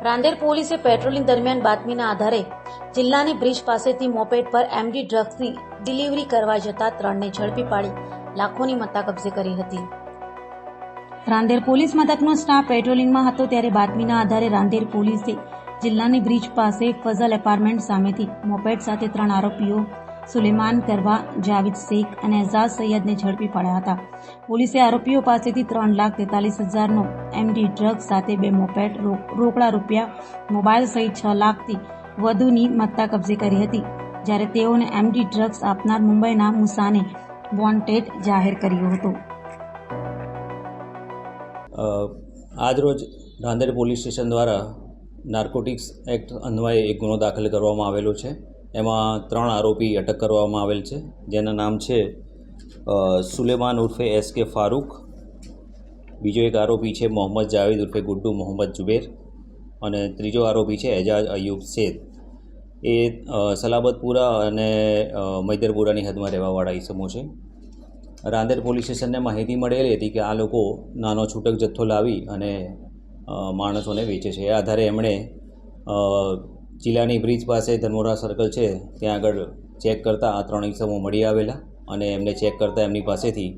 રાંદેર પોલીસે પેટ્રોલિંગ દરમિયાન બાતમીના આધારે જિલ્લાની બ્રિજ પાસેથી મોપેડ પર એમડી ડ્રગ્સની ડિલિવરી કરવા જતા 3ને ઝડપી પાડી લાખોની મત્તા કબજે કરી હતી। રાંદેર પોલીસ મથકનો સ્ટાફ પેટ્રોલિંગમાં હતો ત્યારે બાતમીના આધારે રાંદેર પોલીસે જિલ્લાની બ્રિજ પાસે ફઝલ એપાર્ટમેન્ટ સામેથી મોપેડ સાથે 3 આરોપીઓ સુલેમાન કરવા, જાવેદ શેખ અને એઝાઝ સૈયદને ઝડપી પાડ્યા હતા। પોલીસે આરોપીઓ પાસેથી 3,43,000નો એમડી ડ્રગ્સ સાથે 2 મોપેડ, રોકડા રૂપિયા, મોબાઈલ સહિત 6 લાખથી વધુની મત્તા કબજે કરી હતી, જ્યારે તેઓને એમડી ડ્રગ્સ આપનાર મુંબઈના મુસાને વોન્ટેડ જાહેર કર્યો હતો। આજરોજ રાંદેર પોલીસ સ્ટેશન દ્વારા નાર્કોટિક્સ એક્ટ અન્વયે એક ગુનો દાખલ કરવામાં આવેલો છે। એમાં 3 આરોપી અટક કરવામાં આવેલ છે, જેના નામ છે સુલેમાન ઉર્ફે SK ફારૂક, બીજો એક આરોપી છે મોહમ્મદ જાવેદ ઉર્ફે ગુડ્ડુ મોહમ્મદ જુબેર અને ત્રીજો આરોપી છે એજાજ અયુબ શેખ। એ સલાબતપુરા અને મૈદરપુરાની હદમાં રહેવાવાળા ઈસમો છે। રાંદેર પોલીસ સ્ટેશનને માહિતી મળેલી હતી કે આ લોકો નાનો છૂટક જથ્થો લાવી અને માણસોને વેચે છે। એ આધારે એમણે જિલ્લાની બ્રિજ પાસે ધર્મોરા સર્કલ છે ત્યાં આગળ ચેક કરતાં આ 3 ઈસમો મળી આવેલા અને એમને ચેક કરતાં એમની પાસેથી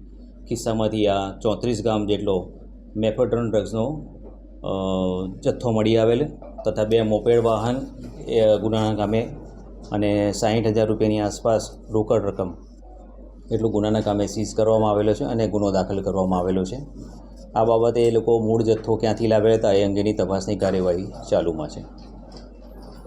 ખિસ્સામાંથી આ 34 ગ્રામ જેટલો મેફેડ્રોન ડ્રગ્સનો જથ્થો મળી આવેલ તથા 2 મોપેડ વાહન ગુનાના કામે અને 60,000 રૂપિયાની આસપાસ રોકડ રકમ એટલું ગુનાના કામે સીઝ કરવામાં આવેલો છે અને ગુનો દાખલ કરવામાં આવેલો છે। આ બાબતે એ લોકો મૂળ જથ્થો ક્યાંથી લાવ્યા હતા એ અંગેની તપાસની કાર્યવાહી ચાલુમાં છે।